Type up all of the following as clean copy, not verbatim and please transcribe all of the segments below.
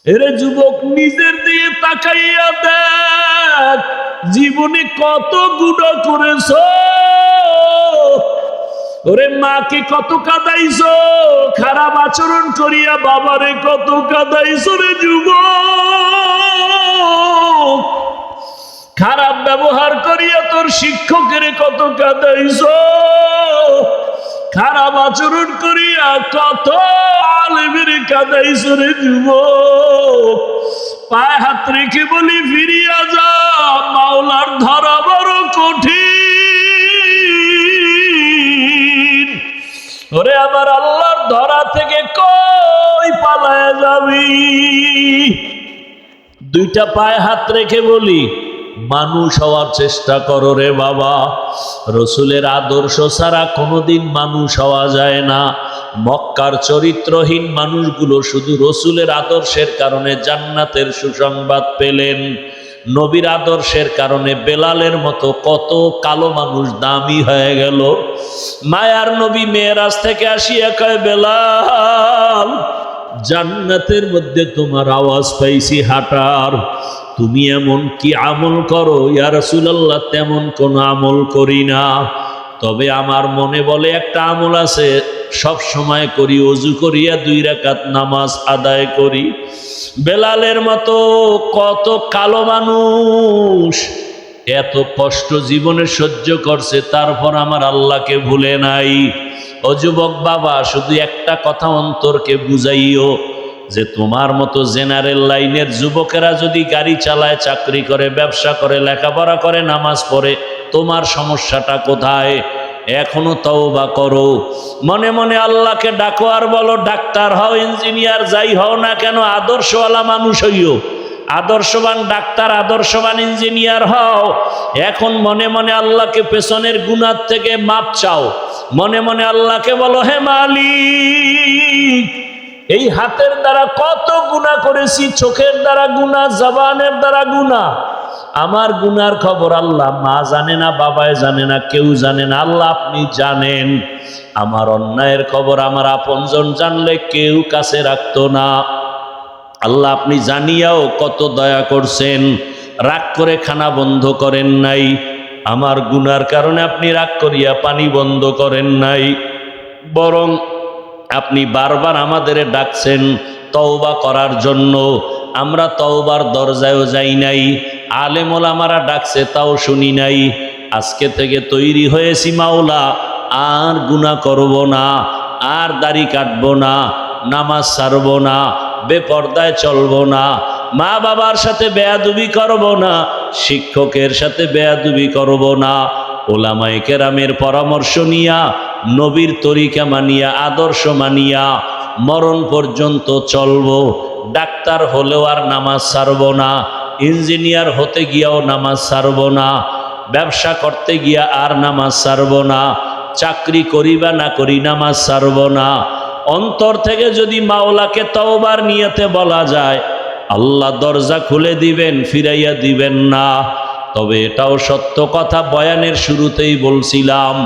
এরে যুবক, নিজের দিকে তাকাইয়া দেখ, জীবনে কত গুনাহ করেছ। ওরে মাকে কত কাঁদাইছো, খারাপ আচরণ করিয়া বাবারে কত কাঁদাইছো রে যুবক। খারাপ ব্যবহার করিয়া তোর শিক্ষকের কত কাঁদাইছো, খারাপ আচরণ করিয়া কত আলেমের কাঁদাইছো রে যুবক। পায়ে হাত রেখে বলি ফিরিয়া যা, মাওলার ধরা বড় কঠিন। ওরে আমার আল্লাহর ধরা থেকে কই পালায়া যাবি? দুইটা পায়ে হাত রেখে বলি, মানুষ হওয়ার চেষ্টা করো রে বাবা। রসুলের আদর্শ ছাড়া কোনোদিন মানুষ হওয়া যায় না। মক্কার চরিত্রহীন মানুষগুলো শুধু রসুলের আদর্শের কারণে জান্নাতের সুসংবাদ পেলেন। নবীর আদর্শের কারণে বেলালের মতো কত কালো মানুষ দামি হয়ে গেল। মায়ার নবী মেরাজ থেকে আসিয়া কয়, বেলাল, জান্নাতের মধ্যে তোমার আওয়াজ পাইছি হাঁটার, তুমি এমন কি আমল করো? ইয়া রাসূলুল্লাহ, তেমন কোন আমল করি না, তবে আমার মনে বলে একটা আমল আছে, সব সময় করি, ওযু করিয়া 2 রাকাত নামাজ আদায় করি। বেলালের মতো কত কালো মানুষ এত কষ্ট জীবনে সহ্য করছে, তারপর আমার আল্লাহকে ভুলে নাই। ও যুবক বাবা, শুধু একটা কথা অন্তরকে বুঝাইও, যে তোমার মতো জেনারেল লাইনের যুবকেরা যদি গাড়ি চালায়, চাকরি করে, ব্যবসা করে, লেখাপড়া করে, নামাজ পড়ে, তোমার সমস্যাটা কোথায়? এখনো তওবা করো, মনে মনে আল্লাহকে ডাকো, আর বলো, ডাক্তার হও, ইঞ্জিনিয়ার যাই হও না কেন, আদর্শওয়ালা মানুষ হইও। আদর্শবান ডাক্তার, আদর্শবান ইঞ্জিনিয়ার হও। এখন মনে মনে আল্লাহকে পেছনের গুনাহ থেকে মাপ চাও। মনে মনে আল্লাহকে বলো, হে মালিক, এই হাতের দ্বারা কত গুনাহ করেছি, চোখের দ্বারা গুনাহ, জবানের দ্বারা গুনাহ। আমার গুনার খবর আল্লাহ মা জানে না, বাবায় জানে না, কেউ জানে না, আল্লাহ আপনি জানেন। আমার অন্যায়ের খবর আমার আপনজন জানলে কেউ কাছে রাখতো না। আল্লাহ আপনি জানিয়াও কত দয়া করছেন, রাগ করে খানা বন্ধ করেন নাই। আমার গুনার কারণে আপনি রাগ করিয়া পানি বন্ধ করেন নাই, বরং আপনি বারবার আমাদের ডাকছেন তওবা করার জন্য। আমরা তওবার দরজায়ও যাই নাই, আলেম ওলামারা ডাকছে তাও শুনি নাই। আজকে থেকে তৈরি হয়েছি মাওলা, আর গুনাহ করব না, আর দাড়ি কাটবো না, নামাজ ছাড়ব না, বেপর্দায় চলবো না, মা বাবার সাথে বেয়াদবি করব না, শিক্ষকের সাথে বেয়াদবি করব না, ওলামায়ে কেরামের পরামর্শ নিয়া, নবীর তরিকা মানিয়া, আদর্শ মানিয়া মরণ পর্যন্ত চলবো। ডাক্তার হলেও আর নামাজ ছাড়ব না, ইঞ্জিনিয়ার হতে গিয়াও নামাজ ছাড়ব না, ব্যবসা করতে গিয়া আর নামাজ ছাড়ব না, চাকরি করি বা না করি নামাজ ছাড়ব না। অন্তর থেকে যদি মাওলাকে তওবার নিয়তে বলা যায়, আল্লাহ দরজা খুলে দিবেন, ফিরাইয়া দিবেন না। তবে এটাও সত্য কথা, বয়ানের শুরুতেই বলছিলাম,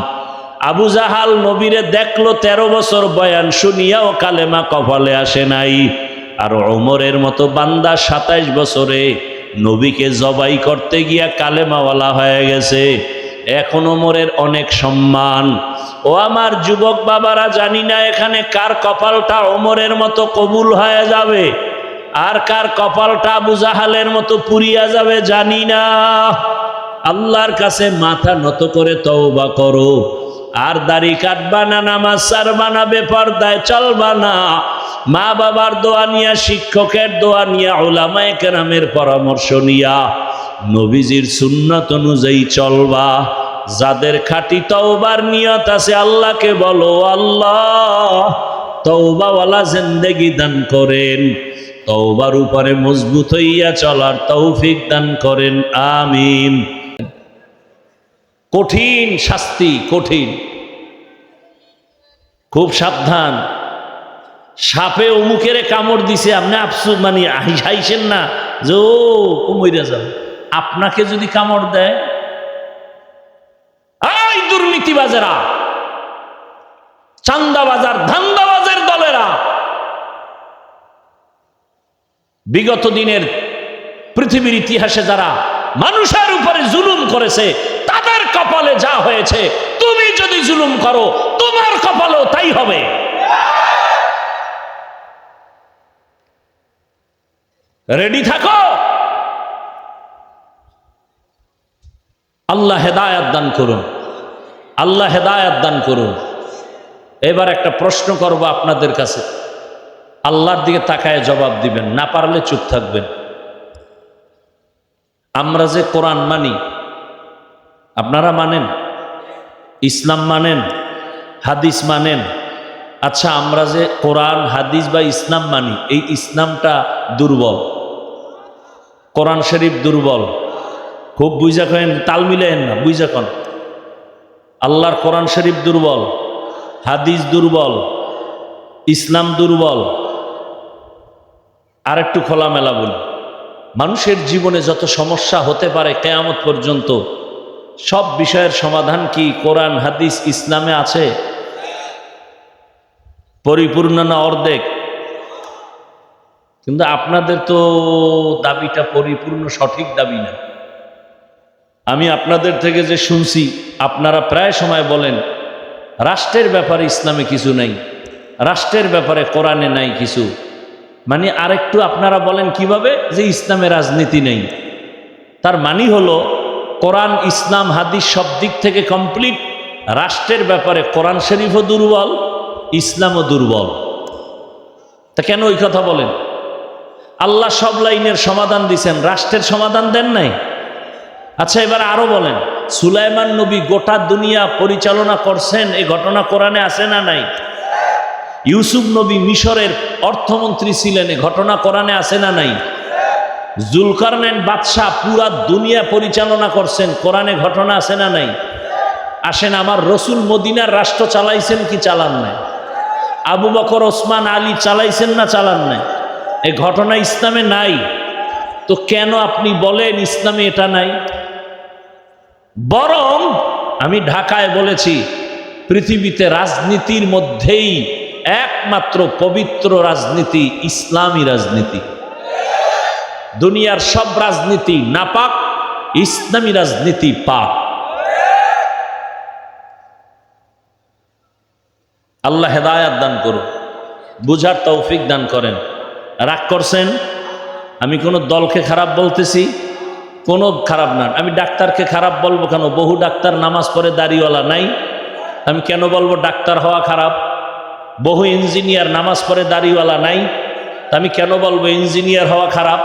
আবু জাহাল নবীরে দেখলো, 13 বছর বয়ান শুনিয়াও কালেমা কপালে আসে নাই। আর ওমরের মতো বান্দা 27 বছরে নবীকে জবাই করতে গিয়া কালেমাওয়ালা হয়ে গেছে। এখন ওমরের অনেক সম্মান। ও আমার যুবক বাবারা, জানি না এখানে কার কপালটা ওমরের মতো কবুল হয়ে যাবে, আর কার কপালটা আবু জাহালের মতো পুড়িয়া যাবে জানি না। আল্লাহর কাছে মাথা নত করে তওবা করো, আর দাড়ি কাটবা না, নামাজ ছাড়বা না, বেপরদায় চলবা না, মা বাবার দোয়া নিয়া, শিক্ষকের দোয়া নিয়া, উলামায়ে কেরামের পরামর্শ নিয়া নবীজির সুন্নাত অনুযায়ী চলবা। যাদের খাঁটি তওবার নিয়ত আছে, আল্লাহকে বলো, আল্লাহ তওবাওয়ালা জিন্দেগি দান করেন, তওবার উপরে মজবুত হইয়া চলার তৌফিক দান করেন, আমিন। কঠিন শাস্তি, কঠিন, খুব সাবধান। সাপে অমুকের কামড় দিছে, আপনি আফসোস মানে হাইছেন না যে ও মইরা যাবে। আপনাকে যদি কামড় দেয়, এই দুর্নীতিবাজেরা, চান্দাবাজার, ধান্দাবাজের দলেরা, বিগত দিনের পৃথিবীর ইতিহাসে যারা মানুষের উপরে জুলুম করেছে তাদের কপালে যা হয়েছে, তুমি যদি জুলুম করো তোমার কপালেও তাই হবে। রেডি থাকো। আল্লাহ হেদায়াত দান করুন, আল্লাহ হেদায়াত দান করুন। এবার একটা প্রশ্ন করব আপনাদের কাছে, আল্লাহর দিকে তাকায় জবাব দিবেন, না পারলে চুপ থাকবেন। আমরা যে কোরআন মানি, আপনারা মানেন? ইসলাম মানেন? হাদিস মানেন? আচ্ছা, আমরা যে কোরআন হাদিস বা ইসলাম মানি, এই ইসলামটা দুর্বল, কোরআন শরীফ দুর্বল। খুব বুঝা কেন, তাল মিলেন না, বুঝা কেন? আল্লাহর কোরআন শরীফ দুর্বল, হাদিস দুর্বল, ইসলাম দুর্বল। আর একটু খোলামেলা বলি, মানুষের জীবনে যত সমস্যা হতে পারে কিয়ামত পর্যন্ত, সব বিষয়ের সমাধান কি কোরআন হাদিস ইসলামে আছে? পরিপূর্ণ না অর্ধেক? কিন্তু আপনাদের তো দাবিটা পরিপূর্ণ সঠিক দাবি না। আমি আপনাদের থেকে যে শুনছি, আপনারা প্রায় সময় বলেন রাষ্ট্রের ব্যাপারে ইসলামে কিছু নাই, রাষ্ট্রের ব্যাপারে কোরআনে নাই কিছু। মানে আরেকটু আপনারা বলেন কিভাবে যে ইসলামে রাজনীতি নেই। তার মানে হলো কোরআন ইসলাম হাদিস সব দিক থেকে কমপ্লিট, রাষ্ট্রের ব্যাপারে কোরআন শরীফও দুর্বল, ইসলামও দুর্বল। তা কেন ওই কথা বলেন? আল্লাহ সব লাইনের সমাধান দিছেন, রাষ্ট্রের সমাধান দেন নাই। আচ্ছা, এবার আরো বলেন, সুলাইমান নবী গোটা দুনিয়া পরিচালনা করছেন, এই ঘটনা কোরআনে আছে না নাই? ইউসুফ নবী মিশরের অর্থমন্ত্রী ছিলেন, এই ঘটনা কোরআনে আছে না নাই? জুলকারনাইন বাদশাহ পুরা দুনিয়া পরিচালনা করছেন, কোরআনে ঘটনা আছে না নাই? আসেন, আমার রসুল মদিনার রাষ্ট্র চালাইছেন কি চালান নাই? আবু বকর ওসমান আলী চালাইছেন না চালান নাই? এই ঘটনা ইসলামে নাই। তো কেন আপনি বলেন ইসলামে এটা নাই? বরং আমি ঢাকায় বলেছি, পৃথিবীতে রাজনীতির মধ্যেই একমাত্র পবিত্র রাজনীতি ইসলামী রাজনীতি। দুনিয়ার সব রাজনীতি নাপাক, ইসলামী রাজনীতি পাক। আল্লাহ হেদায়াত দান করুন, বুঝার তৌফিক দান করেন। রাগ করছেন? আমি কোনো দলকে খারাপ বলতেছি? কোনো খারাপ না। আমি ডাক্তারকে খারাপ বলবো কেন? বহু ডাক্তার নামাজ পড়ে দাড়িওয়ালা নাই, আমি কেন বলবো ডাক্তার হওয়া খারাপ? বহু ইঞ্জিনিয়ার নামাজ পড়ে দাড়িওয়ালা নাই, আমি কেন বলবো ইঞ্জিনিয়ার হওয়া খারাপ?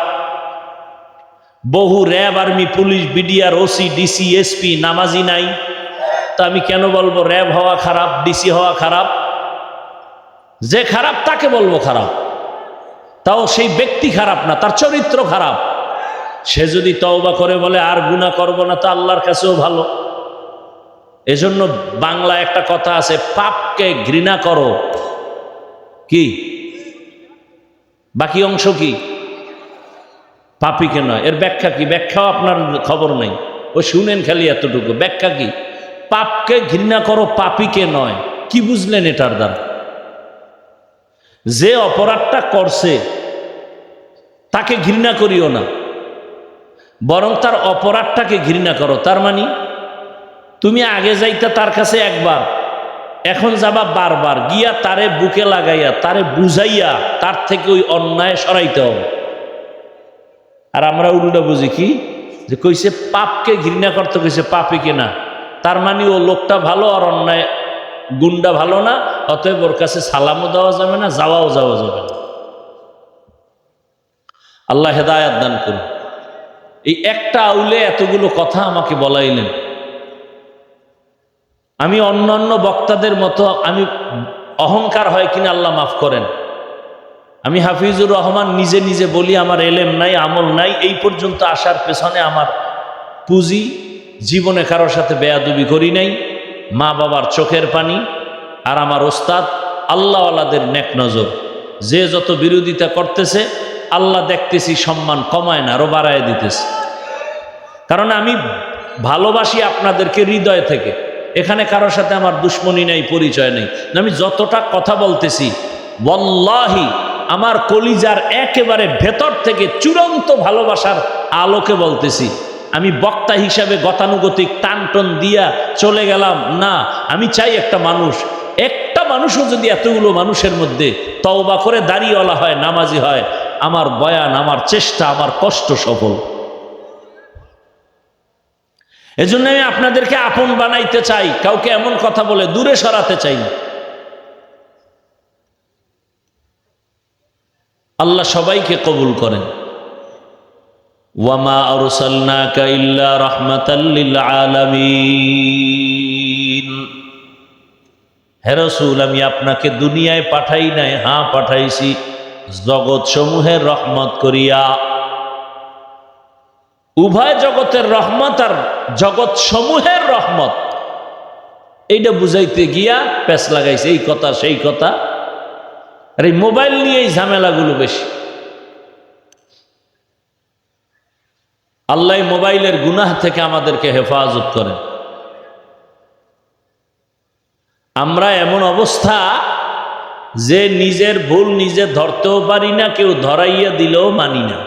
বহু RAB army police BDR OC DC SP নামাজি নাই, তা আমি কেন বলবো র্যাব হওয়া খারাপ, ডিসি হওয়া খারাপ? যে খারাপ তাকে বলবো খারাপ, তাও সেই ব্যক্তি খারাপ না, তার চরিত্র খারাপ। সে যদি তওবা করে বলে আর গুনাহ করব না, তা আল্লাহর কাছেও ভালো। এজন্য বাংলা একটা কথা আছে, পাপকে ঘৃণা করো, কি বাকি অংশ কি? পাপীকে নয়। এর ব্যাখ্যা কি? ব্যাখ্যাও আপনার খবর নেই, ও শুনেন খালি এতটুকু। ব্যাখ্যা কি? পাপকে ঘৃণা করো, পাপীকে নয়। কি বুঝলেন এটার দ্বারা? যে অপরাধটা করছে তাকে ঘৃণা করিও না, বরং তার অপরাধটাকে ঘৃণা করো। তার মানে তুমি আগে যাইতে তার কাছে একবার, এখন যাবা বারবার, গিয়া তারে বুকে লাগাইয়া তারে বুঝাইয়া তার থেকে ওই অন্যায় সরাইতে হবে। আর আমরা উল্টা বুঝি কি, যে কইছে পাপকে ঘৃণা করতে, কইছে পাপীকে না। তার মানে ও লোকটা ভালো আর অন্যায় গুন্ডা ভালো না, অতএব ওর কাছে সালামও দেওয়া যাবে না, যাওয়া যাবে না। আল্লাহ হেদায়াত দান করুন। এই একটা আউলে এতগুলো কথা আমাকে বলাইলেন। আমি অন্যান্য বক্তাদের মতো আমি অহংকার হয় কিনা আল্লাহ মাফ করেন, আমি হাফিজুর রহমান নিজে নিজে বলি আমার এলেম নাই, আমল নাই, এই পর্যন্ত আসার পেছনে আমার পুঁজি, জীবনে কারোর সাথে বেয়াদবি করি নাই, মা বাবার চোখের পানি, আর আমার ওস্তাদ আল্লাহওয়ালাদের নেক নজর। যে যত বিরোধিতা করতেছে আল্লাহ দেখতেছি সম্মান কমায় না, আরো বাড়ায় দিতেছে। কারণ আমি ভালোবাসি আপনাদেরকে হৃদয় থেকে, এখানে কারোর সাথে আমার দুশ্মনী নেই, পরিচয় নেই। আমি যতটা কথা বলতেছি ওয়াল্লাহি আমার কলিজার একেবারে ভেতর থেকে চূড়ান্ত ভালোবাসার আলোকে বলতেছি। আমি বক্তা হিসাবে গতানুগতিক টানটন দিয়া চলে গেলাম না। আমি চাই একটা মানুষও যদি এতগুলো মানুষের মধ্যে তওবা করে দাঁড়িয়েওয়ালা হয়, নামাজি হয়, আমার বয়ান, আমার চেষ্টা, আমার কষ্ট সফল। এজন্য আমি আপনাদেরকে আপন বানাইতে চাই, কাউকে এমন কথা বলে দূরে সরাতে চাই না। আল্লাহ সবাইকে কবুল করেন। ওয়ামা আরসালনাকা ইল্লা রাহমাতাল লিল আলামিন। হে রাসূল, আমি আপনাকে দুনিয়ায় পাঠাই নাই, হ্যাঁ পাঠাইছি জগৎ সমূহের রহমত করিয়া। উভয় জগতের রহমত আর জগৎ সমূহের রহমত, এইটা বুঝাইতে গিয়া পেছ লাগাইছে, এই কথা সেই কথা। আর এই মোবাইল নিয়ে এই ঝামেলাগুলো বেশি। আল্লাহ মোবাইলের গুনাহ থেকে আমাদেরকে হেফাজত করেন। আমরা এমন অবস্থা যে নিজের ভুল নিজে ধরতেও পারি না, কেউ ধরাইয়া দিলেও মানি না।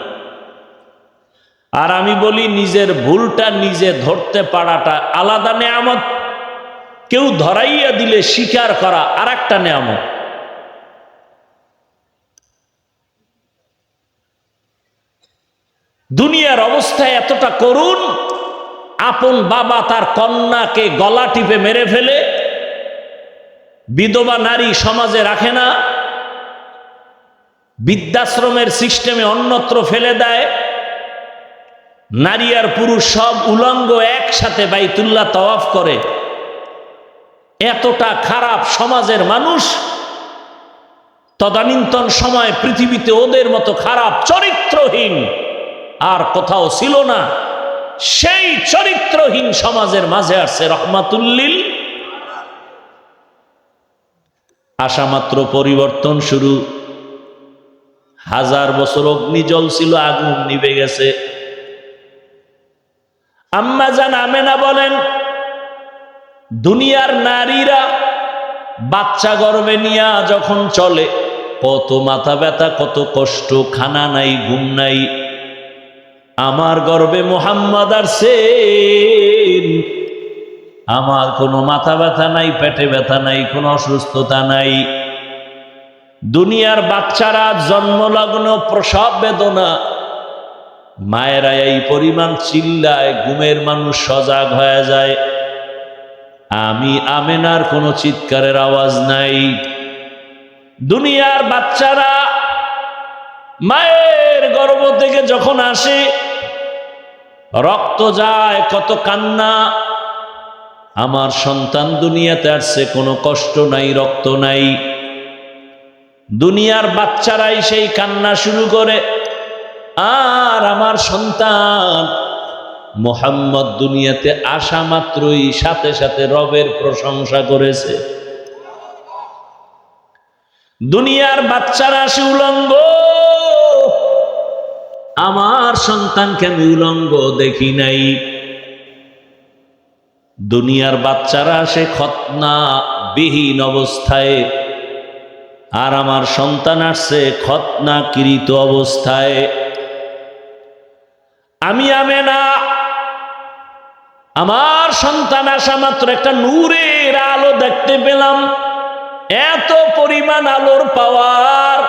আর আমি বলি, নিজের ভুলটা নিজে ধরতে পারাটা আলাদা নেয়ামত, কেউ ধরাইয়া দিলে স্বীকার করা আর একটা নেয়ামত। দুনিয়ার অবস্থা এতটা করুণ, আপন বাবা তার কন্যাকে গলা টিপে মেরে ফেলে, বিধবা নারী সমাজে রাখে না, বৃদ্ধাশ্রমের সিস্টেমে অন্যত্র ফেলে দেয়, নারী আর পুরুষ সব উলঙ্গ একসাথে বাইতুল্লাহ তাওয়াফ করে। এতটা খারাপ সমাজের মানুষ তদানীন্তন সময় পৃথিবীতে ওদের মতো খারাপ চরিত্রহীন আর কোথাও ছিল না। সেই চরিত্রহীন সমাজের মাঝে আসছে রহমাতুল্লিল। আশা মাত্র পরিবর্তন শুরু। 1000 বছর অগ্নি জ্বলছিল, আগুন নিভে গেছে। আম্মা জান আমেনা বলেন, দুনিয়ার নারীরা বাচ্চা গর্ভে নিয়া যখন চলে, কত মাথা ব্যথা, কত কষ্ট, খানা নাই, ঘুম নাই। আমার গর্ভে মুহাম্মদ আসছেন, আমার কোনো মাথা ব্যথা নাই, পেটে ব্যথা নাই, কোনো অসুস্থতা নাই। দুনিয়ার বাচ্চারা জন্মলগ্ন প্রসব বেদনা, মায়েরা এই পরিমাণ চিল্লায়, ঘুমের মানুষ সজাগ হয়ে যায়। আমি আমেনার কোনো চিৎকারের আওয়াজ নাই। দুনিয়ার বাচ্চারা মায়ের গর্ভ থেকে যখন আসে, রক্ত যায়, কত কান্না। আমার সন্তান দুনিয়াতে আসছে, কোনো কষ্ট নাই, রক্ত নাই। দুনিয়ার বাচ্চারাই সেই কান্না শুরু করে। আর আমার সন্তান মুহাম্মদ দুনিয়াতে আসা মাত্রই সাথে সাথে রবের প্রশংসা করেছে। দুনিয়ার বাচ্চারা আসে উলঙ্গ, আমার সন্তানকে আমি উলঙ্গ দেখি নাই। দুনিয়ার বাচ্চারা আসে খতনা বিহীন অবস্থায়, আর আমার সন্তান আসছে খতনা কৃত অবস্থায়। আমি আমেনা, আমার সন্তান আসা মাত্র একটা নূরের আলো দেখতে পেলাম। এত পরিমাণ আলোর পাওয়ার,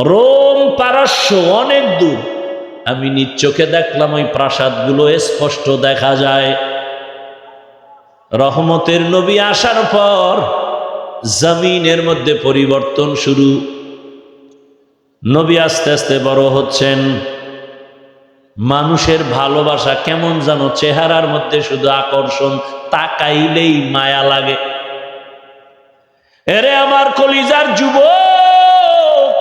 রোম পারস্য অনেক দূর। আমি নিজ চোখে দেখলাম, ওই প্রাসাদগুলো স্পষ্ট দেখা যায়। রহমতের নবী আসার পর জমিনের মধ্যে পরিবর্তন শুরু। নবী আস্তে আস্তে বড় হচ্ছেন। মানুষের ভালোবাসা কেমন যেন চেহারার মধ্যে শুধু আকর্ষণ, তাকাইলেই মায়া লাগে। এরে আমার কলিজার যুবক,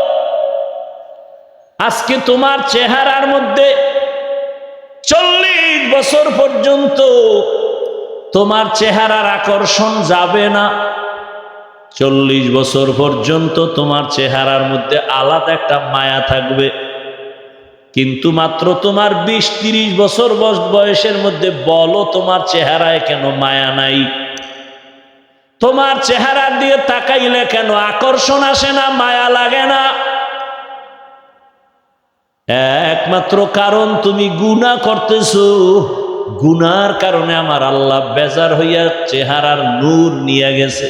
আজকে তোমার চেহারার মধ্যে 40 বছর পর্যন্ত তোমার চেহারার আকর্ষণ যাবে না। 40 বছর পর্যন্ত তোমার চেহারার মধ্যে আলাদা একটা মায়া থাকবে। কিন্তু মাত্র তোমার 20-30 বছর বয়সের মধ্যে বলো, তোমার চেহারায় কেন মায়া নাই? তোমার চেহারা দিয়ে তাকাইলে কেন আকর্ষণ আসে না, মায়া লাগে না? একমাত্র কারণ তুমি গুনাহ করতেছো। গুনার কারণে আমার আল্লাহ বেজার হইয়া চেহারার নূর নিয়ে গেছে।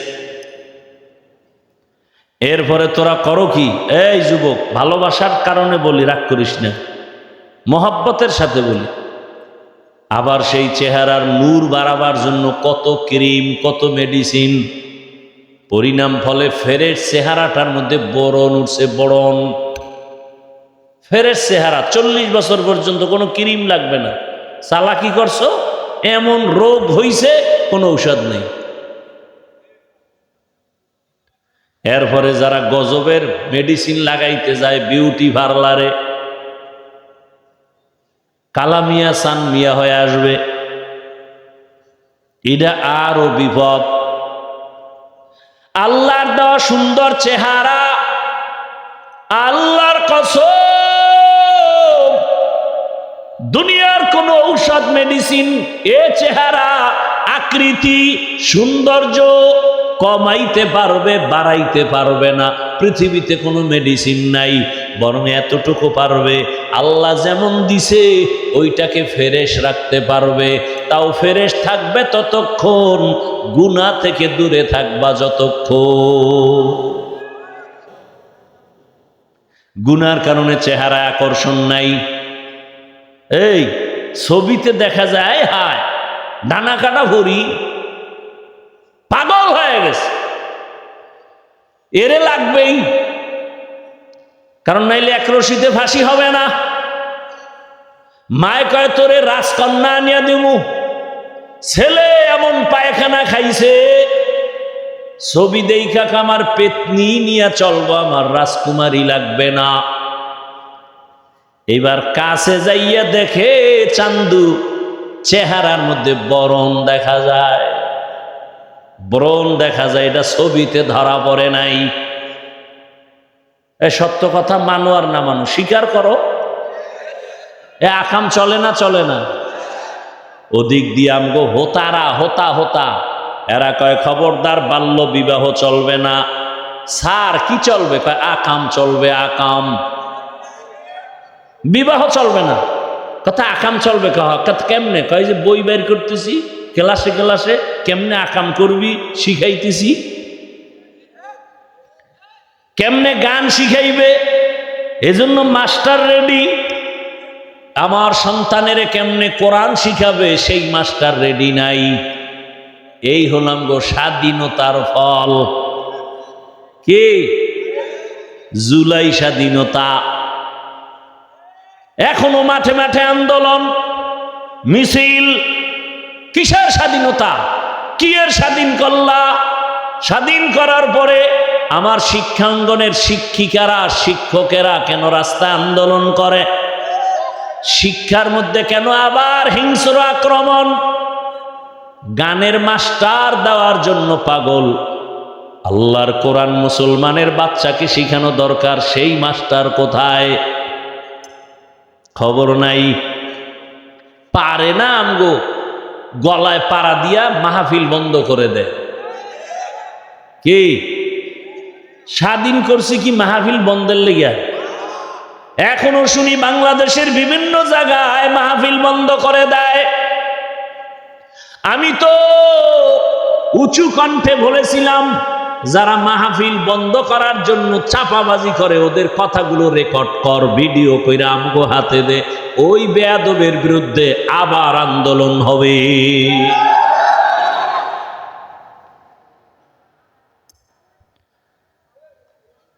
এরপরে তোরা করো কি? এই যুবক, ভালোবাসার কারণে বলি, রাগ করিস না, মহব্বতের সাথে বলি। আবার সেই চেহারার নূর বাড়াবার জন্য কত ক্রিম, কত মেডিসিন। পরিণাম ফলে ফেরেশ চেহারাটার মধ্যে বরণ উঠছে, বরণ। ফেরেশ চেহারা 40 বছর পর্যন্ত কোনো ক্রিম লাগবে না। চালাকি করছো, এমন রোগ হইছে, কোনো ঔষধ নেই। এরপরে যারা গজবের মেডিসিন লাগাইতে যায় বিউটি পার্লারে, কালা মিয়া সান মিয়া হয়ে আসবে। এটা আরো বিপদ। আল্লাহর দেওয়া সুন্দর চেহারা, আল্লাহর কসম, দুনিয়ার কোন ঔষধ মেডিসিন এ চেহারা, আকৃতি, সৌন্দর্য কমাইতে পারবে, বাড়াইতে পারবে না। পৃথিবীতে কোনো মেডিসিন নাই, বরং এতটুকু পারবে, আল্লাহ যেমন দিছে ওইটাকে ফ্রেশ রাখতে পারবে। তাও ফ্রেশ থাকবে ততক্ষণ, গুনাহ থেকে দূরে থাকবা যতক্ষণ। গুনার কারণে চেহারা আকর্ষণ নাই। এই ছবিতে দেখা যায় হায় ডানা কাটা ভরি, পাগল হয়ে গেছে, এরে লাগবেই, কারণ নাইলে এক রশিতে ফাঁসি হবে না। মায় কয় তোরে রাজকন্যা আনিয়া দিমু, ছেলে এমন পায়খানা খাইছে, ছবি দেখা আমার পেতনি নিয়ে চলবো, আমার রাজকুমারী লাগবে না। এবার কাছে যাইয়া দেখে চান্দু, চেহারার মধ্যে বরণ দেখা যায়, ব্রণ দেখা যায়, এটা ছবিতে ধরা পড়ে নাই। এ সত্য কথা মানো আর না মানো, স্বীকার করো। এ আকাম চলে না, চলে না? ওদিক দিয়ে আমগো হোতারা, হোতা হোতা, এরা কয় খবরদার, বাল্য বিবাহ চলবে না। স্যার কি চলবে? কয় আকাম চলবে, আকাম। বিবাহ চলবে না, কথা আকাম চলবে। কেমনে? কয় যে বই বের করতেছি, ক্লাসে ক্লাসে কেমনে আকাম করবি শিখাইতেছি। কেমনে গান শিখাইবে, এজন্য মাস্টার রেডি। আমার সন্তানের কেমনে কোরআন শিখাবে, সেই মাস্টার রেডি নাই। এই হলাম গো স্বাধীনতার ফল। কি? জুলাই স্বাধীনতা। এখনো মাঠে মাঠে আন্দোলন, মিছিল। কিসের স্বাধীনতা? কি এর স্বাধীন করলা? স্বাধীন করার পরে আমার শিক্ষাঙ্গনের শিক্ষিকারা, শিক্ষকেরা কেন রাস্তায় আন্দোলন করে? শিক্ষার মধ্যে কেন আবার হিংস্র আক্রমণ? গানের মাস্টার দেওয়ার জন্য পাগল। আল্লাহর কোরআন মুসলমানের বাচ্চাকে শিখানো দরকার, সেই মাস্টার কোথায়? খবর নাই। পারে না আমগো গলায় পাড়া দিয়া মাহফিল বন্ধ করে দেয়। কি স্বাধীন করছি কি মাহফিল বন্ধের লেগিয়া? এখনো শুনি বাংলাদেশের বিভিন্ন জায়গায় মাহফিল বন্ধ করে দেয়। আমি তো উঁচু কণ্ঠে বলেছিলাম, যারা মাহফিল বন্ধ করার জন্য চাপাবাজি করে ওদের কথাগুলো রেকর্ড কর, ভিডিও কইরা আমগো হাতে দে। ওই বেয়াদবের বিরুদ্ধে আবার আন্দোলন হবে।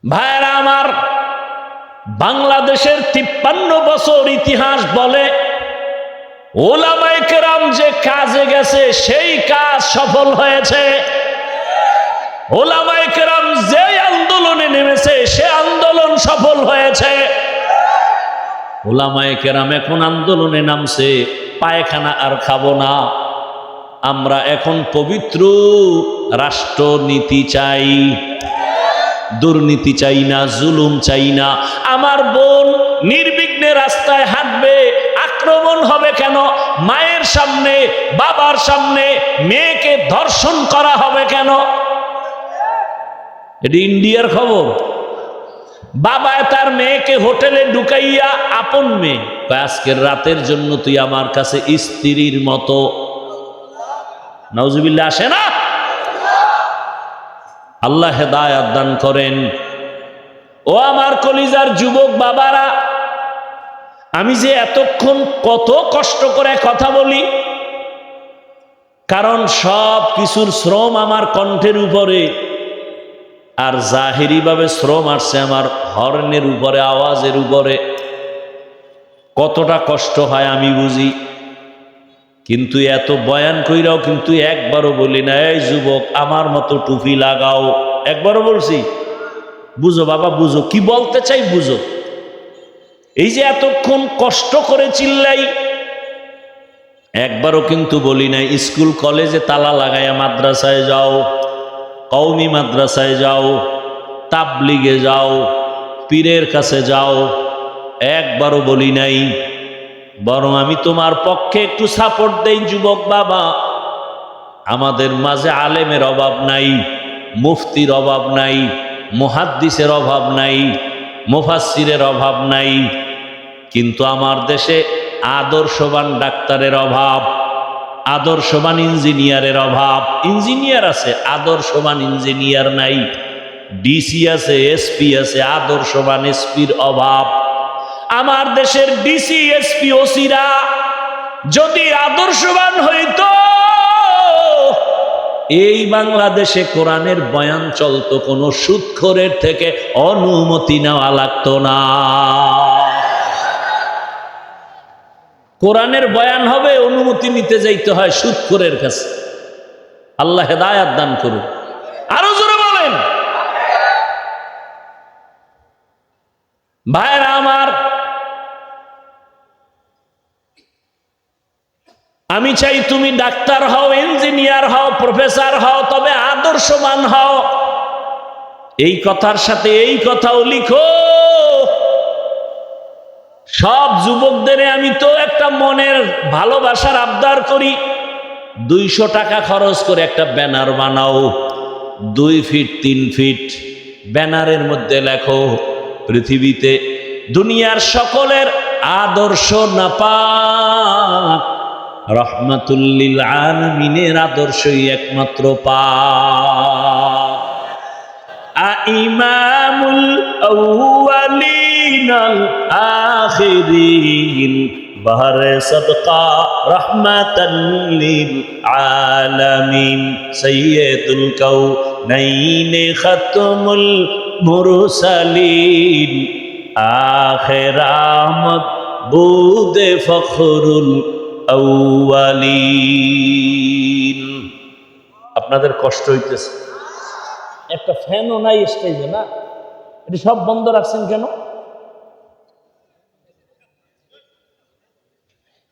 ভাইরা আমার, বাংলাদেশের 53 বছর ইতিহাস বলে ওলামায়ে কেরাম যে কাজে গেছে সেই কাজ সফল হয়েছে। ওলামায়ে কেরাম যে আন্দোলনে নেমেছে সে আন্দোলন সফল হয়েছে। ওলামায়ে কেরাম এখন আন্দোলনে নামছে, পায়খানা আর খাবো না, আমরা এখন পবিত্র রাষ্ট্রনীতি চাই, দুর্নীতি চাই না, জুলুম চাই না। আমার বোন নির্বিঘ্নে রাস্তায় হাঁটবে, আক্রমণ হবে কেন? মায়ের সামনে, বাবার সামনে মেয়েকে ধর্ষণ করা হবে কেন? এটি ইন্ডিয়ার খবর। বাবা তার মেয়েকে হোটেলে ঢুকাইয়া, আপন মেয়ে, আজকের রাতের জন্য তুই আমার কাছে স্ত্রীর মতো। নাউজুবিল্লাহ আসে না? আল্লাহ হেদায়াত দান করেন। ও আমার কলিজার যুবক বাবারা, আমি যে এতক্ষণ কত কষ্ট করে কথা বলি, কারণ সব কিছুর শ্রম আমার কণ্ঠের উপরে, আর জাহিরি ভাবে শ্রম আসছে আমার হর্নের উপরে, আওয়াজের উপরে। কতটা কষ্ট হয় আমি বুঝি, কিন্তু এত বয়ান কইরাও কিন্তু একবারও বলি না, এই যুবক আমার মতো টুপি লাগাও। একবারও বলছি? বুঝো বাবা, বুঝো কি বলতে চাই, বুঝো। এই যে এতক্ষণ কষ্ট করে চিল্লাই, একবারও কিন্তু বলি নাই স্কুল কলেজে তালা লাগাইয়া মাদ্রাসায় যাও, কওমি মাদ্রাসায় যাও, তাবলিগে যাও, পীরের কাছে যাও। একবারও বলি নাই। বরং আমি তোমার পক্ষে একটু সাপোর্ট দেই যুবক বাবা। আমাদের মাঝে আলেমের অভাব নাই, মুফতির অভাব নাই, মুহাদ্দিসের অভাব নাই, মুফাসসিরের অভাব নাই, কিন্তু আমার দেশে আদর্শবান ডাক্তারের অভাব, আদর্শবান ইঞ্জিনিয়ারের অভাব। ইঞ্জিনিয়ার আছে, আদর্শবান ইঞ্জিনিয়ার নাই। ডিসি আছে, এসপি আছে, আদর্শবান এসপির অভাব। আমার দেশের ডিসি, এসপি, ওসিরা যদি আদর্শবান হইত, এই বাংলাদেশে কোরআনের বয়ান চলতো, কোনো সুদখোরের থেকে অনুমতি নেওয়া লাগতো না। কোরআনের বয়ান হবে, অনুমতি নিতে যাইতে হয় সুদখোরের কাছে। আল্লাহ হেদায়াত দান করুন। আরো জোরে বলেন। ভাইরা আমার, আমি চাই তুমি ডাক্তার হও, ইঞ্জিনিয়ার হও, প্রফেসর হও, তবে আদর্শবান হও। এই কথার সাথে এই কথাও লিখো। সব যুবকদের আমি তো একটা মনের ভালোবাসার আবদার করি, 200 টাকা খরচ করে একটা ব্যানার বানাও, 2 ফিট 3 ফিট। ব্যানারের মধ্যে লেখো, পৃথিবীতে দুনিয়ার সকলের আদর্শ নাপাক, রহমাতুল লিল আলামিনের আদর্শই একমাত্র পাক। ইমামুল আউয়ালিন আল আখিরিন, বাহরে সাদকা রহমাতাল লিল আলামিন, সাইয়্যিদুল কাউনাইন খাতমুল মুরসালিন, আখির আমদ বুদে ফখরুল আউয়ালিন। আপনাদের কষ্ট হইতেছে? একটা ফ্যানও নাই স্টেজে, না? এটা সব বন্ধ রাখছেন কেন?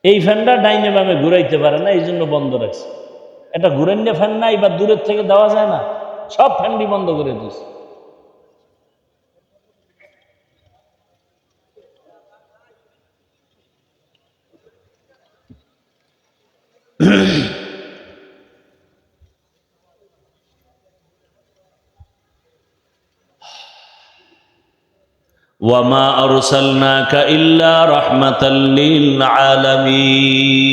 এই ফ্যানটা ডাইনে বামে ঘুরাইতে পারে না, এই জন্য বন্ধ রাখছে। এটা ঘুরাইলে ফ্যান নাই বা দূরের থেকে দেওয়া যায় না? সব ফ্যানটি বন্ধ করে দিয়েছে। ওয়ামা আরসালনাকা ইল্লা রাহমাতাল লিল আলামিন।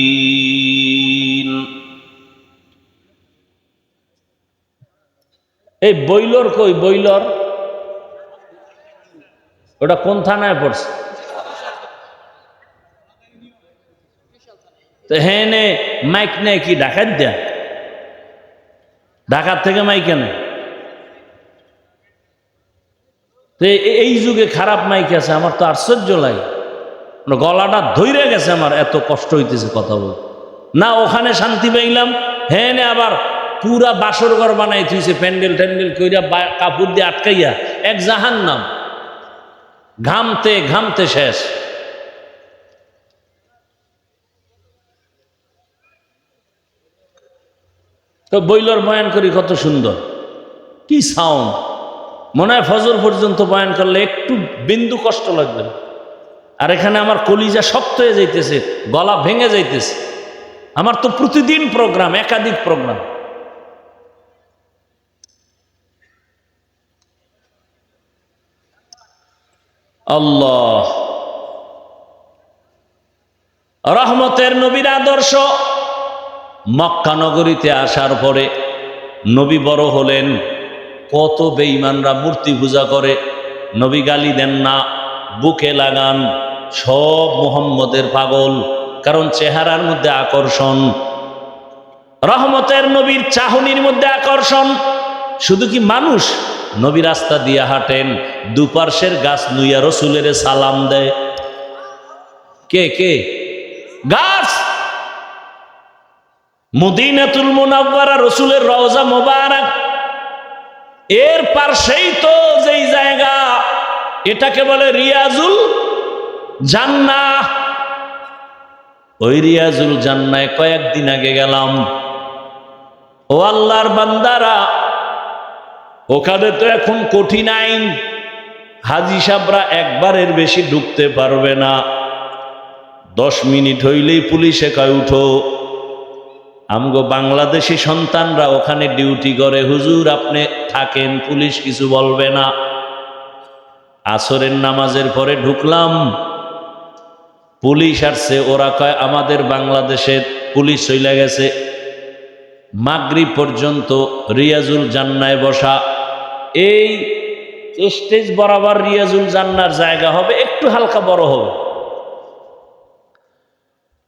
এই বইলর কই? বইলর ওটা কোন থানায় পড়ছে? তো হ্যাঁ, নে মাইক নেই কি ঢাকার দেয়া? ঢাকার থেকে মাইক এনে? তো এই যুগে খারাপ মাইক আছে? আমার তো আশ্চর্য লাগে, গলাটা ধইরে গেছে আমার, এত কষ্ট হইতেছে কথা বল। না ওখানে শান্তি পাইলাম, হ্যাঁ নে আবার পুরা বাসর ঘর বানাই থুইছে, প্যান্ডেল ট্যান্ডেল কইরা কাপড় দিয়ে আটকাইয়া, এক জাহান্নাম। ঘামতে ঘামতে শেষ। তো বইলর বয়ান করি কত সুন্দর, কি সাউন্ড! মনে হয় ফজর পর্যন্ত বয়ান করলে একটু বিন্দু কষ্ট লাগবে না। আর এখানে আমার কলিজা শক্ত হয়ে যাইতেছে, গলা ভেঙে যাইতেছে। আমার তো প্রতিদিন প্রোগ্রাম, একাধিক প্রোগ্রাম। আল্লাহ, রহমতের নবীর আদর্শ। মক্কা নগরীতে আসার পরে নবী বড় হলেন, কত বেঈমানরা মূর্তি পূজা করে। নবী গালি দেন না, বুকে লাগান, সব মুহাম্মদের পাগল, কারণ চেহারার মধ্যে আকর্ষণ। রহমতের নবীর চাহনির মধ্যে আকর্ষণ। শুধু কি মানুষ, নবী রাস্তা দিয়ে হাঁটেন, দুপার্শ্বের গাছ নুইয়া রসুলের সালাম দেয়। কে কে? গাছ। মদিনাতুল মুনাওয়ারা রসুলের রওজা মোবারক, এর পাশেই তো যেই জায়গা, এটাকে বলে রিয়াজুল জান্নাহ। ওই রিয়াজুল জান্নায় কয়েকদিন আগে গেলাম। ও আল্লাহর বান্দারা, ওখানে তো এখন কঠিন আইন, হাজি সাহেবরা একবারের বেশি ঢুকতে পারবে না। 10 মিনিট হইলেই পুলিশে কয় উঠো। আমগো বাংলাদেশি সন্তানরা ওখানে ডিউটি করে, হুজুর আপনি থাকেন, পুলিশ কিছু বলবে না। আসরের নামাজের পরে ঢুকলাম, পুলিশ আসছে। ওরা কয় আমাদের বাংলাদেশের পুলিশ চলে গেছে। মাগরিব পর্যন্ত রিয়াজুল জান্নায় বসা। এই স্টেজ বরাবর রিয়াজুল জান্নার জায়গা হবে, একটু হালকা বড় হবে।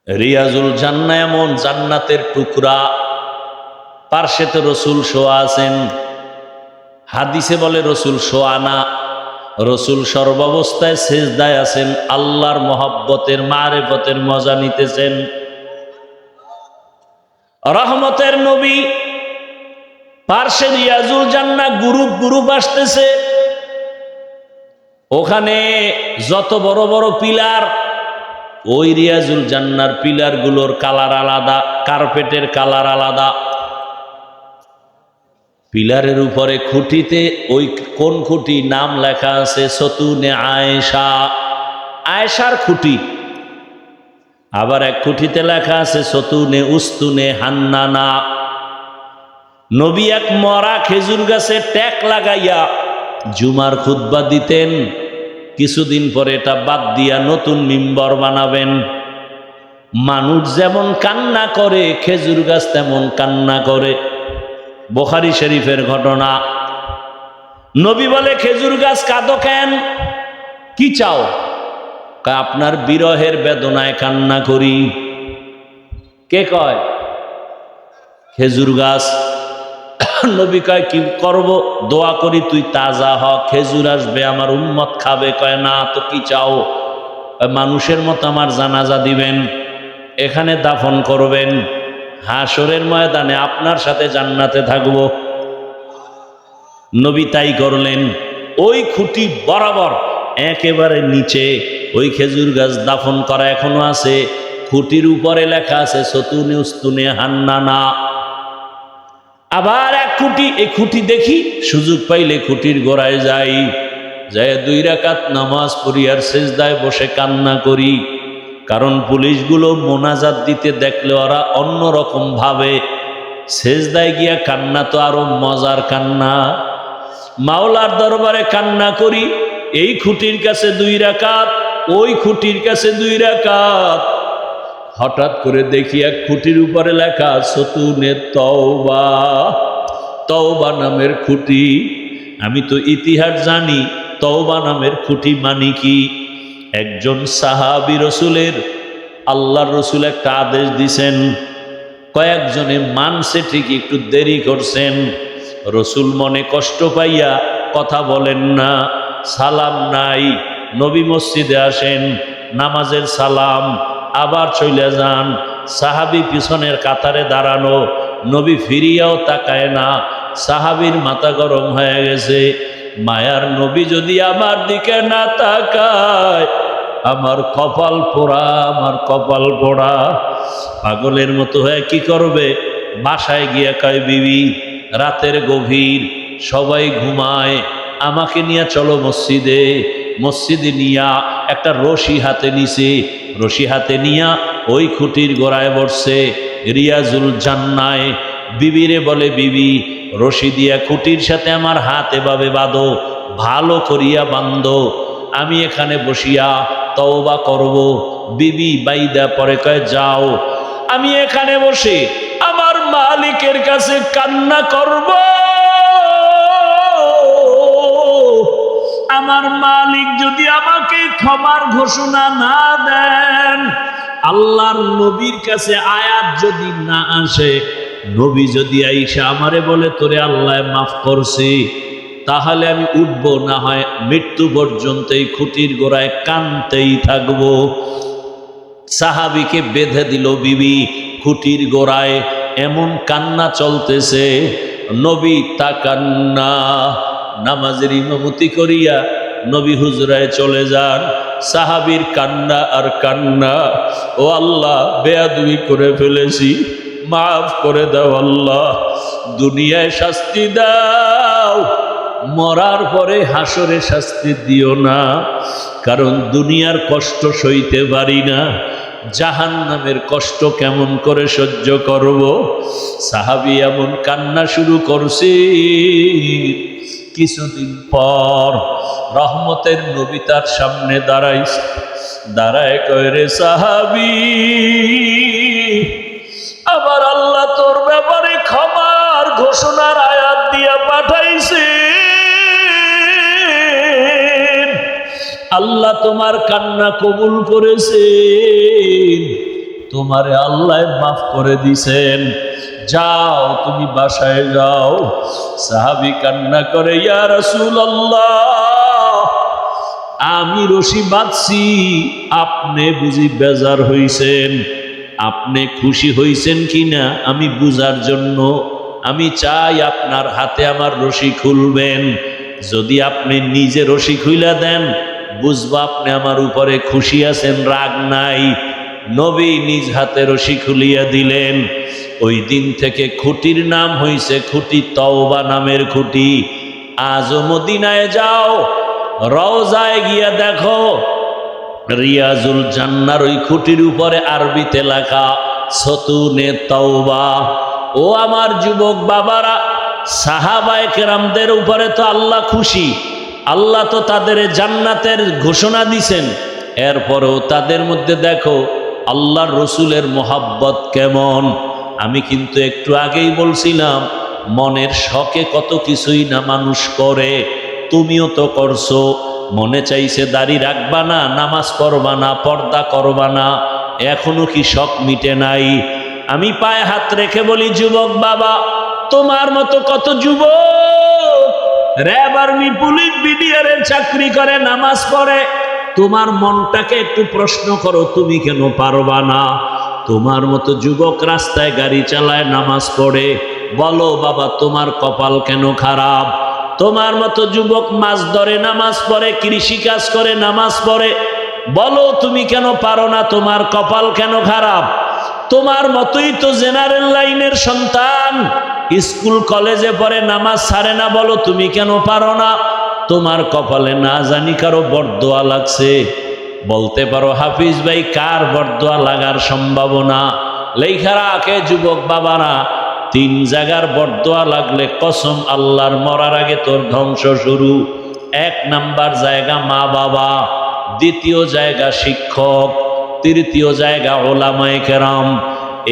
রিয়াজুল জান্না এমন জান্নাতের টুকরা, পার্শ্বেতে রসুল শোয়া আছেন। হাদিসে বলে রসুল শোয়া না, রসুল সর্বাবস্থায় সেজদায় আছেন, আল্লাহর মহব্বতের মারেফতের মজা নিতেছেন। রহমতের নবী পার্শ্বে রিয়াজুল জান্নাহ, গ্রুপ গ্রুপ আসতেছে। ওখানে যত বড় বড় পিলার, ওই রিয়াজুল জান্নার পিলারগুলোর কালার আলাদা, কার্পেটের কালার আলাদা। পিলারের উপরে খুঁটিতে ওই কোন খুঁটি নাম লেখা আছে সতুনে আয়েশা, আয়েশার খুঁটি। আবার এক খুঁটিতে লেখা আছে সতুনে উস্তুনে হান্নানা। নবী এক মরা খেজুর গাছে ট্যাক লাগাইয়া জুমার খুতবা দিতেন। কিছুদিন পরে এটা বাদ দিয়া নতুন মিম্বর বানাবেন। মানুষ যেমন কান্না করে, খেজুর গাছ তেমন কান্না করে। বুখারী শরীফের ঘটনা। নবী বলে, খেজুর গাছ কাঁদো কেন? কি চাও? আপনার বিরহের বেদনায় কান্না করি। কে কয়? খেজুর গাছ। নবী কয় কি করব? দোয়া করি তুই তাজা হ, খেজুর আসবে, আমার উম্মত খাবে। কয় না তো কি চাও? মানুষের মতো আমার জানাজা দিবেন, এখানে দাফন করবেন, হাসরের ময়দানে আপনার সাথে জান্নাতে থাকব। নবী তাই করলেন। ওই খুঁটি বরাবর একেবারে নিচে ওই খেজুর গাছ দাফন করা এখনো আছে। খুঁটির উপরে লেখা আছে সতুনে উস্তুনে হান্নানা। আবার এক খুঁটি, এই খুঁটি দেখি, সুযোগ পাইলে খুঁটির গোড়ায় যাই, যায় 2 রাকাত নামাজ পড়ি আর সেজদায় বসে কান্না করি। কারণ পুলিশগুলো মোনাজাত দিতে দেখলে ওরা অন্যরকম ভাবে, সেজদায় গিয়া কান্না তো আরো মজার কান্না। মাওলার দরবারে কান্না করি, এই খুঁটির কাছে 2 রাকাত, ওই খুঁটির কাছে 2 রাকাত। হঠাৎ করে দেখি এক খুঁটির উপরে লেখা সতুনে তওবা, তওবা নামের খুঁটি। আমি তো ইতিহাস জানি, তওবা নামের খুঁটি মানে কি? একজন সাহাবী রসুলের, আল্লাহর রসুল একটা আদেশ দিছেন, কয়েকজনে মানছে ঠিক, একটু দেরি করছেন। রসুল মনে কষ্ট পাইয়া কথা বলেন না, সালাম নাই। নবী মসজিদে আসেন, নামাজের সালাম, আবার চলে যান। সাহাবী পিছনের কাতারে দাঁড়ানো, নবী ফিরিয়াও তাকায় না। সাহাবীর মাথা গরম হয়ে গেছে। মায়ার নবী যদি আমার দিকে না তাকায়, আমার কপাল পোড়া, আমার কপাল পোড়া। পাগলের মতো হয়ে কি করবে? বাসায় গিয়া কয়, বিবি রাতের গভীর, সবাই ঘুমায়, আমাকে নিয়ে চলো মসজিদে। মসজিদে নিয়া একটা রশি হাতে নিছে, রশি হাতে নিয়া ওই খুঁটির গোড়ায় বসছে রিয়াজুল জান্নায়। বিবিরে বলে, বিবি রশি দিয়া খুঁটির সাথে আমার হাত এভাবে বাঁধো, ভালো করিয়া বাঁধো। আমি এখানে বসিয়া তওবা করব। বিবি বাইদা পরে কয় যাও, আমি এখানে বসে আমার মালিকের কাছে কান্না করব। আমার মালিক যদি আমাকে ক্ষমার ঘোষণা না দেন, আল্লাহর নবীর কাছে আয়াত যদি না আসে, নবী যদি আইসা আমারে বলে তোরে আল্লাহ মাফ করছে, তাহলে আমি উঠবো, না হয় মৃত্যু পর্যন্ত এই খুঁটির গোড়ায় কানতেই থাকবো। সাহাবীকে বেঁধে দিল বিবি খুঁটির গোড়ায়, এমন কান্না চলতেছে। নবী তাকান্না, নামাজের ইমামতি করিয়া নবী হুজরায় চলে যান। সাহাবীর কান্না আর কান্না, ও আল্লাহ বেয়াদবি করে ফেলেছি, মাফ করে দাও আল্লাহ, দুনিয়ায় শাস্তি দাও, মরার পরে হাসরে শাস্তি দিও না, কারণ দুনিয়ার কষ্ট সইতে পারি না, জাহান্নামের কষ্ট কেমন করে সহ্য করব। সাহাবী এমন কান্না শুরু করছে। কিছুদিন পর রহমতের নবী তার সামনে দাঁড়াইছে, দাঁড়ায় কয় রে সাহাবী, আবার আল্লাহ তোর ব্যাপারে ক্ষমার ঘোষণার আয়াত দিয়া পাঠাইছে। আল্লাহ তোমার কান্না কবুল করেছেন, তোমারে আল্লাহ মাফ করে দিছেন, যাও তুমি বাসায় যাও। সাহাবী কান্না করে, ইয়া রাসূলুল্লাহ, আমি রশি বাঁধছি, আপনি বুঝি বেজার হইছেন, আপনি খুশি হইছেন কিনা আমি বুঝার জন্য আমি চাই আপনার হাতে আমার রশি খুলবেন। যদি আপনি নিজে রশি খুইলা দেন, বুঝবো আপনি আমার উপরে খুশি আছেন, রাগ নাই। নবী নিজ হাতে রশি খুলিয়া দিলেন। ওই দিন থেকে খুঁটির নাম হইছে খুঁটি তওবা নামের খুঁটি। আজও মদিনায় যাও, রওজায় গিয়া দেখো, রিয়াজুল জান্নার ওই খুঁটির উপরে আরবিতে লেখা সতুনে তওবা। ও আমার যুবক বাবারা, সাহাবায়ে কেরামদের উপরে তো আল্লাহ খুশি, আল্লাহ তো তাদের জান্নাতের ঘোষণা দিছেন, এরপরেও তাদের মধ্যে দেখো আল্লাহর রসুলের মোহাব্বত কেমন। আমি কিন্তু একটু আগেই বলছিলাম, মনের শখে কত কিছুই না মানুষ করে, তুমিও তো করছো। মনে চাইছে দাড়ি রাখবা না, নামাজ পড়বা না, পর্দা করবা না, এখনো কি শখ মিটে নাই? আমি পায়ে হাত রেখে বলি, যুবক বাবা, তোমার মতো কত যুবক র্যাব, আর্মি, পুলিশ, বিডিআরের চাকরি করে, নামাজ পড়ে। তোমার মনটাকে একটু প্রশ্ন করো, তুমি কেন পারবা না? তোমার মতো যুবক রাস্তায় গাড়ি চালায়, নামাজ পড়ে, বলো বাবা তোমার কপাল কেন খারাপ? তোমার মতো যুবক মাছ ধরে, নামাজ পড়ে, কৃষি কাজ করে, নামাজ পড়ে, বলো তুমি কেন পারো না? তোমার কপাল কেন খারাপ? তোমার মতোই তো জেনারেল লাইনের সন্তান, স্কুল কলেজে পড়ে, নামাজ ছাড়ে না, বলো তুমি কেন পারো না? তোমার কপালে না জানি কারো বরদোয়া লাগছে। বলতে পারো হাফিজ ভাই, কার বরদোয়া লাগার সম্ভাবনা? লেখা রাখে যুবক বাবারা, 3 জায়গার বরদোয়া লাগলে কসম আল্লাহর, মরার আগে তোর ধ্বংস শুরু। 1 নাম্বার জায়গা মা বাবা, 2য় জায়গা শিক্ষক, 3য় জায়গা ওলামায়ে কেরাম।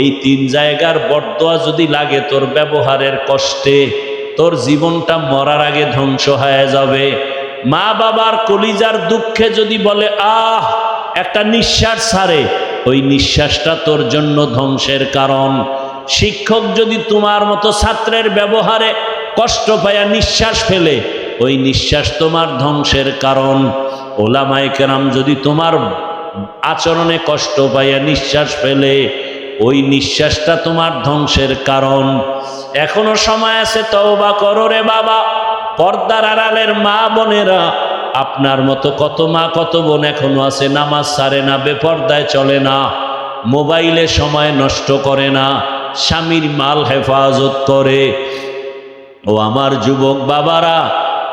এই 3 জায়গার বরদোয়া যদি লাগে তোর ব্যবহারের কষ্টে, তোর জীবনটা মরার আগে ধ্বংস হয়ে যাবে। মা বাবার কলিজার দুঃখে যদি বলে আহ, একটা নিঃশ্বাস ছাড়ে, ওই নিঃশ্বাসটা তোর জন্য ধ্বংসের কারণ। শিক্ষক যদি তোমার মতো ছাত্রের ব্যবহারে কষ্ট পায়া নিঃশ্বাস ফেলে, ওই নিঃশ্বাস তোমার ধ্বংসের কারণ। ওলামায়ে কেরাম যদি তোমার আচরণে কষ্ট পাইয়া নিঃশ্বাস ফেলে, ওই নিঃশ্বাসটা তোমার ধ্বংসের কারণ। এখনো সময় আছে, তওবা করো রে বাবা। পর্দার আড়ালের মা বোনেরা, আপনার মতো কত মা কত বোন এখনো আছে, নামাজ ছাড়ে না, বেপর্দায় চলে না, মোবাইলে সময় নষ্ট করে না, স্বামীর মাল হেফাজত করে। ও আমার যুবক বাবারা,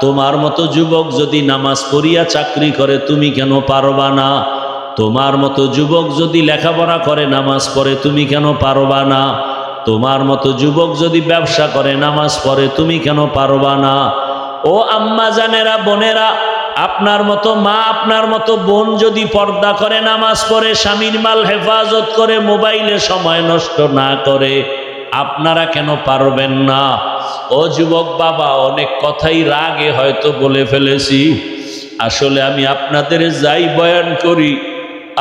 তোমার মতো যুবক যদি নামাজ পড়িয়া চাকরি করে, তুমি কেন পারবা না? তোমার মতো যুবক যদি লেখাপড়া করে, নামাজ পড়ে, তুমি কেন পারবা না? তোমার মতো যুবক যদি ব্যবসা করে, নামাজ পড়ে, তুমি কেন পারবা না? ও আম্মা জানেরা, বোনেরা, আপনার মতো মা, আপনার মতো বোন যদি পর্দা করে, নামাজ পড়ে, স্বামীর মাল হেফাজত করে, মোবাইলে সময় নষ্ট না করে, আপনারা কেন পারবেন না? ও যুবক বাবা, অনেক কথাই রাগে হয়তো বলে ফেলেছি। আসলে আমি আপনাদের যাই বয়ান করি,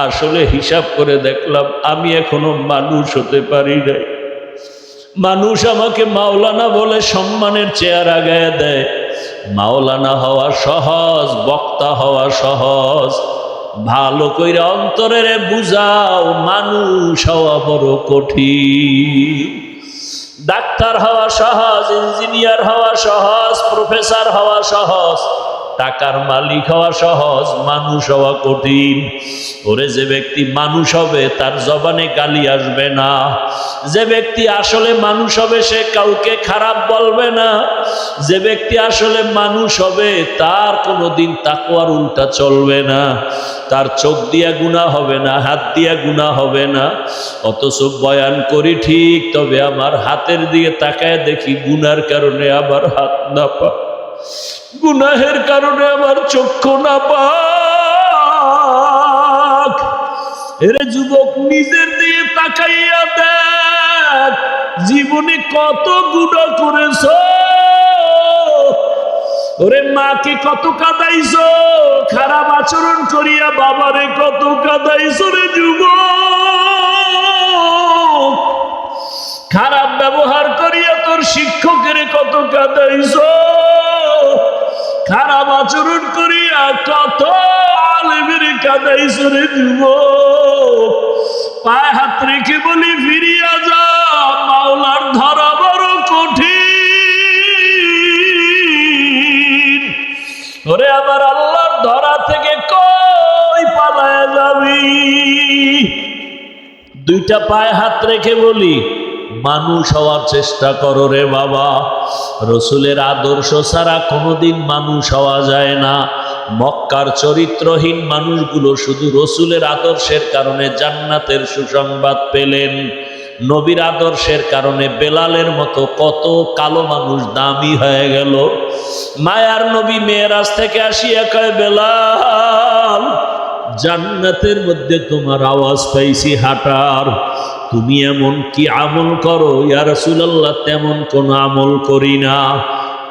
আসলে হিসাব করে দেখলাম আমি এখনো মানুষ হতে পারি নাই। মানুষ আমাকে মাওলানা বলে সম্মানের চেয়ার আগায় দেয়। মাওলানা হওয়া সহজ, বক্তা হওয়া সহজ। ভালো কইরা অন্তরের বুঝাও, মানুষ হওয়া বড় কঠিন। ডাক্তার হওয়া সহজ, ইঞ্জিনিয়ার হওয়া সহজ, প্রফেসর হওয়া সহজ, টাকার মালিক হওয়া সহজ, মানুষ হওয়া কঠিন। ওরে যে ব্যক্তি মানুষ হবে তার জবানে গালি আসবে না। যে ব্যক্তি আসলে মানুষ হবে সে কাউকে খারাপ বলবে না। যে ব্যক্তি আসলে মানুষ হবে তার কোনোদিন তাকওয়ার উল্টা চলবে না। তার চোখ দিয়া গুনাহ হবে না, হাত দিয়া গুনাহ হবে না। অথচ বয়ান করি ঠিক, তবে আমার হাতের দিকে তাকায় দেখি গুনার কারণে আমার হাত না পা, গুনাহের কারণে আমার চক্ষু না পাক। এরে যুবক, নিজের দিকে তাকাইয়া দেখ, জীবনে কত গুনাহ করেছ। ওরে মাকে কত কাঁদাইছো, খারাপ আচরণ করিয়া বাবারে কত কাঁদাইছো রে যুবক। খারাপ ব্যবহার করিয়া তোর শিক্ষকের কত কাঁদাইছো। খারাপ আচরণ করিয়া কত আলেমের কাঁদাইছো রে যুবক। পায়ে হাত রেখে বলি ফিরিয়া যা, মাওলার ধরা বড় কঠিন। ওরে আমার আল্লাহর ধরা থেকে কই পালায়া যাবি? দুইটা পায়ে হাত রেখে বলি, মানুষ হওয়ার চেষ্টা করো রে বাবা। রসুলের আদর্শ ছাড়া কোনোদিন মানুষ হওয়া যায় না। মক্কার চরিত্রহীন মানুষগুলো শুধু রসুলের আদর্শের কারণে জান্নাতের সুসংবাদ পেলেন। নবীর আদর্শের কারণে বেলালের মতো কত কালো মানুষ দামি হয়ে গেল। মায়ার নবী মেরাজ থেকে আসিয়া কয়, বেলাল, জান্নাতের মধ্যে তোমার আওয়াজ পাইছি হাঁটার, তুমি এমন কি আমল করো? ইয়া রাসূলুল্লাহ, তেমন কোন আমল করি না,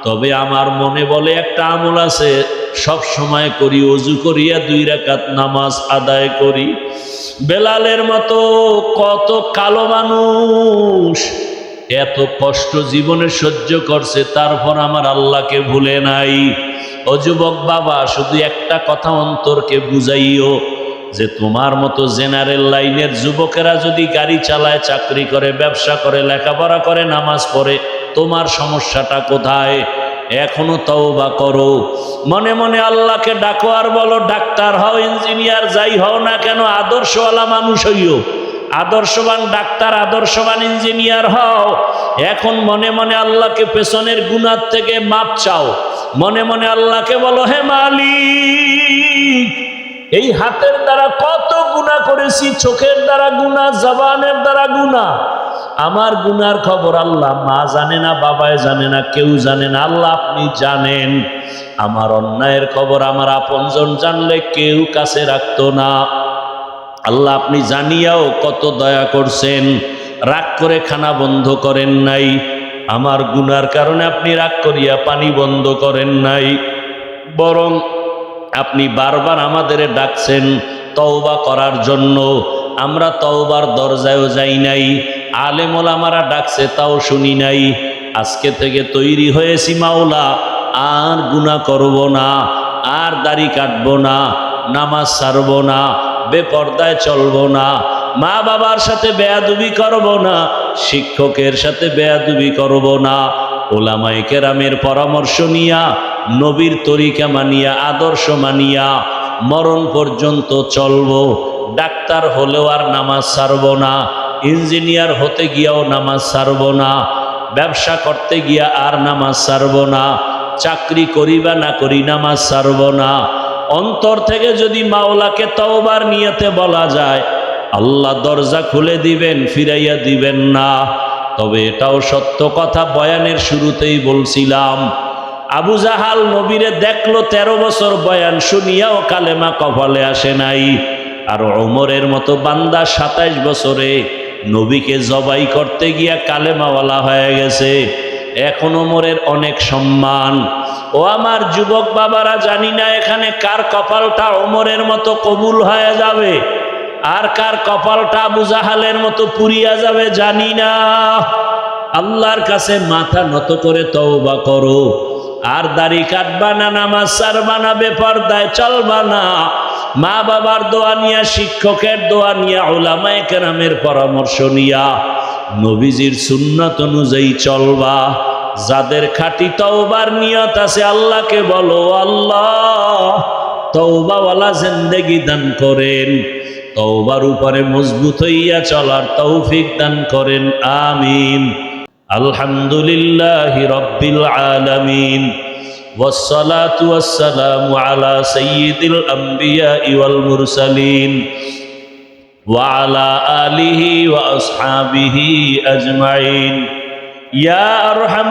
তবে আমার মনে বলে একটা আমল আছে, সব সময় করি, ওযু করিয়া 2 রাকাত নামাজ আদায় করি। বেলালের মতো কত কালো মানুষ এত কষ্ট জীবনে সহ্য করছে, তারপর আমার আল্লাহকে ভুলে নাই। ও যুবক বাবা, শুধু একটা কথা অন্তরকে বুঝাইও, যে তোমার মতো জেনারেল লাইনের যুবকেরা যদি গাড়ি চালায়, চাকরি করে, ব্যবসা করে, লেখাপড়া করে, নামাজ পড়ে, তোমার সমস্যাটা কোথায়? এখনো তওবা করো, মনে মনে আল্লাহকে ডাকো, আর বলো, ডাক্তার হও, ইঞ্জিনিয়ার যাই হও না কেন, আদর্শওয়ালা মানুষ হইও। আদর্শবান ডাক্তার, আদর্শবান ইঞ্জিনিয়ার হও। এখন মনে মনে আল্লাহকে পেছনের গুনাহ থেকে মাপ চাও। মনে মনে আল্লাহকে বলো, হে মালিক, এই হাতের দ্বারা কত গুনাহ করেছি, চোখের দ্বারা গুনাহ, জবানের দ্বারা গুনাহ। আমার গুনার খবর আল্লাহ মা জানে না, বাবায় জানে না, কেউ জানে না। আল্লাহ আপনি জানেন। আমার অন্যায়ের খবর আমার আপনজন জানলে কেউ কাছে রাখতো না। আল্লাহ আপনি জানিয়াও কত দয়া করছেন, রাগ করে খানা বন্ধ করেন নাই। আমার গুনার কারণে আপনি রাগ করিয়া পানি বন্ধ করেন নাই, বরং আপনি বারবার আমাদের ডাকছেন তওবা করার জন্য। আমরা তওবার দরজায়ও যাই নাই, আলেম ওলামারা ডাকছে তাও শুনি নাই। আজকে থেকে তৈরি হয়েছি মাওলা, আর গুনাহ করব না, আর দাড়ি কাটবো না, নামাজ ছাড়ব না, বেপর্দায় চলবো না, মা বাবার সাথে বেয়াদবি করব না, শিক্ষকের সাথে বেয়াদবি করব না। ওলামায়ে কেরামের পরামর্শ নিয়া, নবীর তরিকা মানিয়া, আদর্শ মানিয়া মরণ পর্যন্ত চলবো। ডাক্তার হলেও আর নামাজ ছাড়ব না, ইঞ্জিনিয়ার হতে গিয়াও নামাজ ছাড়ব না, ব্যবসা করতে গিয়া আর নামাজ ছাড়ব না, চাকরি করি বা না করি নামাজ ছাড়ব না। অন্তর থেকে যদি মাওলাকে তওবার নিয়তে বলা যায়, আল্লাহ দরজা খুলে দিবেন, ফিরাইয়া দিবেন না। তবে এটাও সত্য কথা, বয়ানের শুরুতেই বলছিলাম, আবু জাহাল নবীরে দেখলো 13 বছর বয়ান শুনিয়াও কালেমা কপালে আসে নাই। আর ওমরের মতো বান্দা 27 বছরে নবীকে জবাই করতে গিয়া কালেমাওয়ালা হয়ে গেছে। এখন ওমরের অনেক সম্মান। ও আমার যুবক বাবারা, জানি না এখানে কার কপালটা ওমরের মতো কবুল হয়ে যাবে আর কার কপালটা আবু জাহালের মতো পুড়িয়া যাবে জানি না। আল্লাহর কাছে মাথা নত করে তওবা করো। আর দাড়ি কাটবা না, নামাজ ছাড়বা না, বেপরদায় চলবা না, মা বাবার দোয়া নিয়া, শিক্ষকের দোয়া নিয়া, উলামায়ে কেরামের পরামর্শ নিয়া নবীজির সুন্নাত অনুযায়ী চলবা। যাদের খাঁটি তওবার নিয়ত আছে আল্লাহকে বলো, আল্লাহ তওবাওয়ালা জিন্দেগি দান করেন, তওবার উপরে মজবুত হইয়া চলার তৌফিক দান করেন, আমিন। আলহামদুলিল্লাহি রাব্বিল আলামিন, والصلاة والسلام على سيد الأنبياء والمرسلين وعلى آله وأصحابه أجمعين يا أرحم